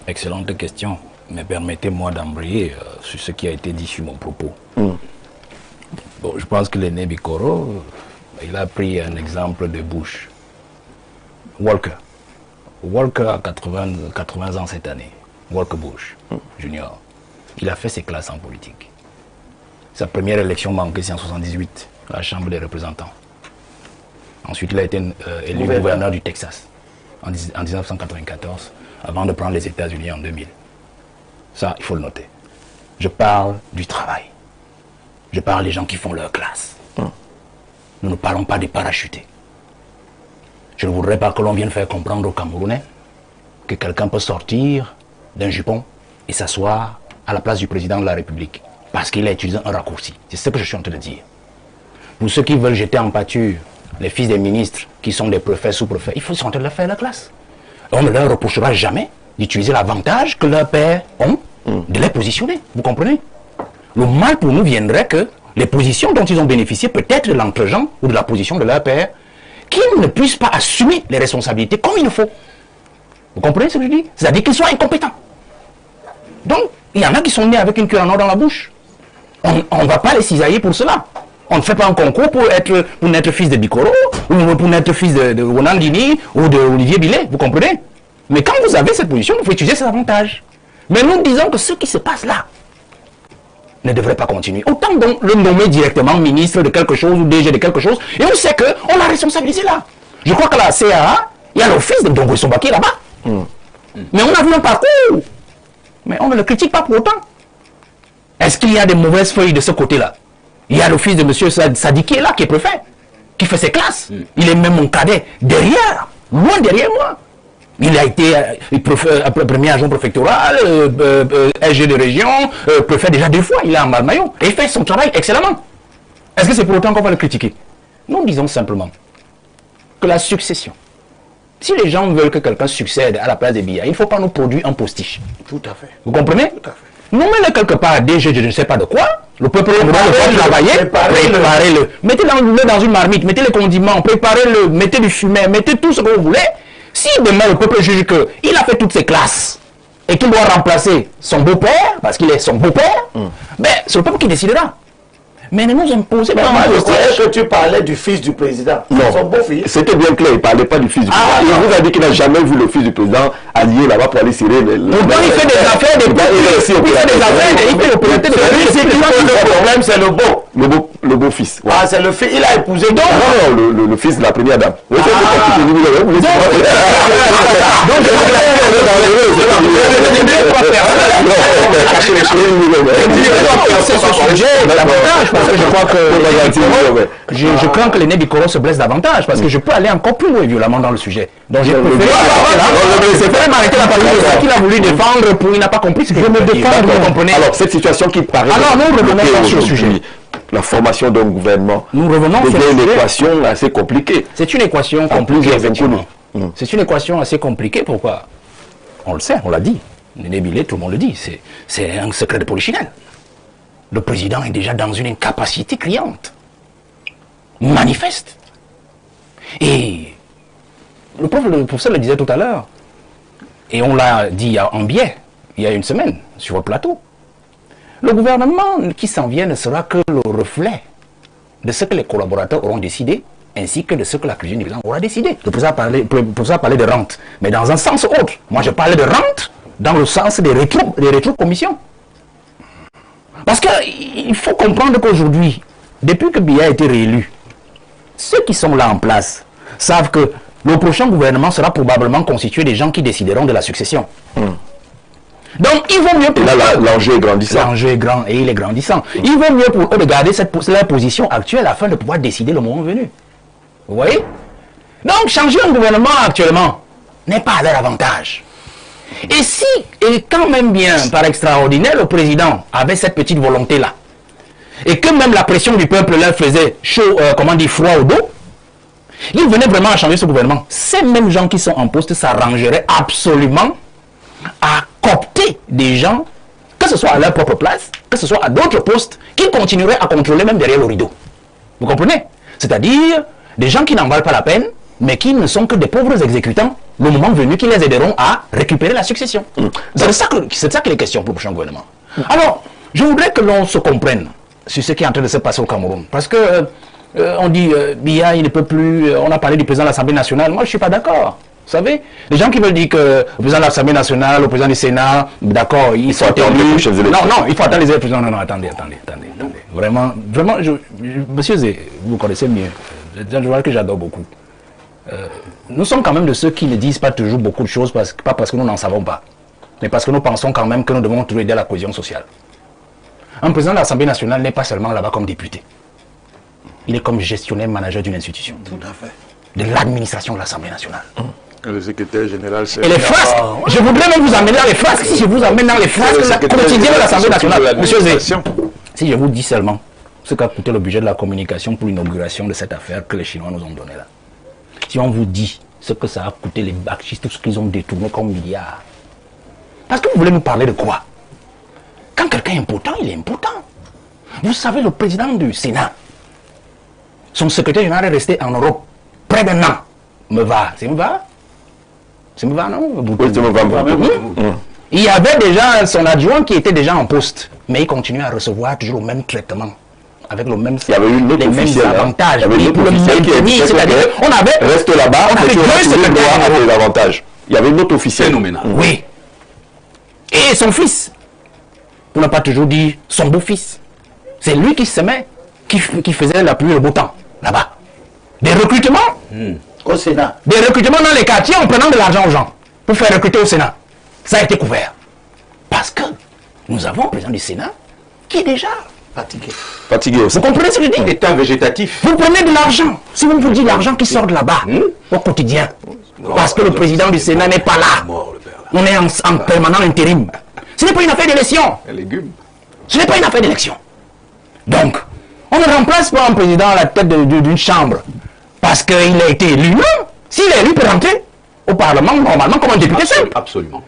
Excellente question. Mais permettez-moi d'embrayer sur ce qui a été dit sur mon propos. Bon, je pense que l'aîné Bikoro, il a pris un exemple de Bush. Walker. Walker a 80 ans cette année. Walker Bush, junior. Il a fait ses classes en politique. Sa première élection manquée, c'est en 1978, à la Chambre des représentants. Ensuite, il a été élu gouverneur du Texas en 1994, avant de prendre les États-Unis en 2000. Ça, il faut le noter. Je parle du travail. Je parle des gens qui font leur classe. Nous ne parlons pas des parachutés. Je ne voudrais pas que l'on vienne faire comprendre aux Camerounais que quelqu'un peut sortir d'un jupon et s'asseoir à la place du président de la République parce qu'il a utilisé un raccourci. C'est ce que je suis en train de dire. Pour ceux qui veulent jeter en pâture les fils des ministres qui sont des préfets, sous-préfets, il faut sont en train de faire la classe. On ne leur reprochera jamais d'utiliser l'avantage que leurs pères ont de les positionner. Vous comprenez? Le mal pour nous viendrait que les positions dont ils ont bénéficié, peut-être de l'entre-gens ou de la position de leur père, qu'ils ne puissent pas assumer les responsabilités comme il le faut. Vous comprenez ce que je dis? C'est-à-dire qu'ils soient incompétents. Donc, il y en a qui sont nés avec une cuillère en or dans la bouche. On ne va pas les cisailler pour cela. On ne fait pas un concours pour naître fils de Bikoro, ou pour naître fils de Ronaldini, ou de Olivier Billet, vous comprenez? Mais quand vous avez cette position, vous pouvez utiliser ces avantages. Mais nous disons que ce qui se passe là ne devrait pas continuer. Autant donc le nommer directement ministre de quelque chose ou DG de quelque chose, et on sait qu'on l'a responsabilisé là. Je crois que la CAA, il y a l'office de Ndongo Sobaki là-bas. Mais on a vu un parcours. Mais on ne le critique pas pour autant. Est-ce qu'il y a des mauvaises feuilles de ce côté-là? Il y a l'office de M. Sadiki là, qui est préfet, qui fait ses classes. Il est même mon cadet derrière, loin derrière moi. Il a été premier agent préfectoral, SG de région, préfet déjà 2 fois, il est en Malmaillon. Et il fait son travail excellemment. Est-ce que c'est pour autant qu'on va le critiquer? Nous disons simplement que la succession, si les gens veulent que quelqu'un succède à la place des billets, il ne faut pas nous produire un postiche. Tout à fait. Vous comprenez? Tout à fait. Nous mettons quelque part des jeux, je ne sais pas de quoi. Le peuple doit travailler, préparez-le. Mettez-le dans une marmite, mettez les condiments, préparez-le, mettez du fumet, mettez tout ce que vous voulez. Si demain le peuple juge qu'il a fait toutes ses classes et qu'il doit remplacer son beau-père, parce qu'il est son beau-père, ben, c'est le peuple qui décidera. Mais ne nous imposez pas. Je croyais que tu parlais du fils du président. Non, son beau-fils. c'était bien clair, il ne parlait pas du fils du président. Il vous a dit qu'il n'a jamais vu le fils du président allié là-bas pour aller serrer les... Pourtant, il fait des affaires, il fait des affaires, il fait l'opérateur de Le problème, c'est le beau. Le beau-fils. Ouais. Ah, c'est le fils, il a épousé donc. Non, le fils de la première dame. Oui, je crains que l'aîné Bikoro se blesse davantage parce que je peux aller encore plus loin violemment dans le sujet. Donc j'ai préféré m'arrêter la parole qu'il a voulu défendre pour il n'a pas compris ce que je me défendre. Vous comprenez? Alors cette situation qui paraît... Alors nous revenons sur le sujet. La formation d'un gouvernement. Nous revenons sur une équation assez compliquée. C'est une équation compliquée. C'est une équation assez compliquée. Pourquoi? On le sait, on l'a dit. Néné Billet, tout le monde le dit. C'est un secret de polichinelle. Le président est déjà dans une incapacité criante, manifeste. Et le professeur le disait tout à l'heure, et on l'a dit en biais, il y a une semaine, sur votre plateau. Le gouvernement qui s'en vient ne sera que le reflet de ce que les collaborateurs auront décidé, ainsi que de ce que la cuisine du président aura décidé. Le président parlait de rente, mais dans un sens autre. Moi, je parlais de rente dans le sens des rétro-commissions. Parce qu'il faut comprendre qu'aujourd'hui, depuis que Biya a été réélu, ceux qui sont là en place savent que le prochain gouvernement sera probablement constitué des gens qui décideront de la succession. Donc, il vaut mieux pour eux... L'enjeu est grandissant. L'enjeu est grand et il est grandissant. Il vaut mieux pour eux de garder leur position actuelle afin de pouvoir décider le moment venu. Vous voyez? Donc, changer un gouvernement actuellement n'est pas à leur avantage. Et si, et quand même bien, par extraordinaire, le président avait cette petite volonté-là, et que même la pression du peuple leur faisait chaud, froid au dos, il venait vraiment à changer ce gouvernement. Ces mêmes gens qui sont en poste s'arrangeraient absolument à coopter des gens, que ce soit à leur propre place, que ce soit à d'autres postes, qui continueraient à contrôler même derrière le rideau. Vous comprenez? C'est-à-dire des gens qui n'en valent pas la peine, mais qui ne sont que des pauvres exécutants le moment venu, qui les aideront à récupérer la succession. C'est de ça qu'il est question pour le prochain gouvernement. Alors, je voudrais que l'on se comprenne sur ce qui est en train de se passer au Cameroun. Parce que on dit, Biya, il ne peut plus, on a parlé du président de l'Assemblée nationale. Moi, je ne suis pas d'accord. Vous savez, les gens qui veulent dire que le président de l'Assemblée nationale, le président du Sénat, d'accord, ils sont élus. Non, il faut attendre les élections. Non, attendez. Vraiment, monsieur Zé, vous connaissez mieux. C'est un joueur que j'adore beaucoup. Nous sommes quand même de ceux qui ne disent pas toujours beaucoup de choses, pas parce que nous n'en savons pas, mais parce que nous pensons quand même que nous devons toujours aider à la cohésion sociale. Un président de l'Assemblée nationale n'est pas seulement là-bas comme député. Il est comme gestionnaire, manager d'une institution. Tout à fait. De l'administration de l'Assemblée nationale. Le secrétaire général, c'est... Et les frasques, je voudrais même vous amener dans les frasques, si je vous amène dans les frasques quotidiennes de l'Assemblée nationale. Monsieur Zé, si je vous dis seulement ce qu'a coûté le budget de la communication pour l'inauguration de cette affaire que les Chinois nous ont donné là. Si on vous dit ce que ça a coûté les bachistes, tout ce qu'ils ont détourné comme milliards. Parce que vous voulez nous parler de quoi? Quand quelqu'un est important, il est important. Vous savez, le président du Sénat, son secrétaire général est resté en Europe près d'un an. C'est Meva, non? Oui, c'est Meva. Il y avait déjà son adjoint qui était déjà en poste, mais il continuait à recevoir toujours le même traitement, avec le même, il y avait une autre les mêmes avantages. Il y avait une autre officielle qui c'est-à-dire, on avait, reste là-bas, on avait deux secrétaires avec les avantages. Il y avait une autre officielle. Phénoménal. Oui. Et son fils, pour ne pas toujours dire son beau-fils, c'est lui qui se met, qui faisait la pluie et le beau temps, là-bas. Des recrutements au Sénat. Des recrutements dans les quartiers en prenant de l'argent aux gens pour faire recruter au Sénat. Ça a été couvert. Parce que nous avons un président du Sénat qui est déjà Fatigué aussi. Vous comprenez ce que je dis? État végétatif. Vous prenez de l'argent. Si vous me dites l'argent qui sort de là-bas, au quotidien, parce que le président du Sénat n'est pas là. On est en permanent intérim. Ce n'est pas une affaire d'élection. Ce n'est pas une affaire d'élection. Donc, on ne remplace pas un président à la tête d'une chambre parce qu'il a été élu. Non. S'il est élu, il peut rentrer au Parlement normalement comme un député simple. Absolument.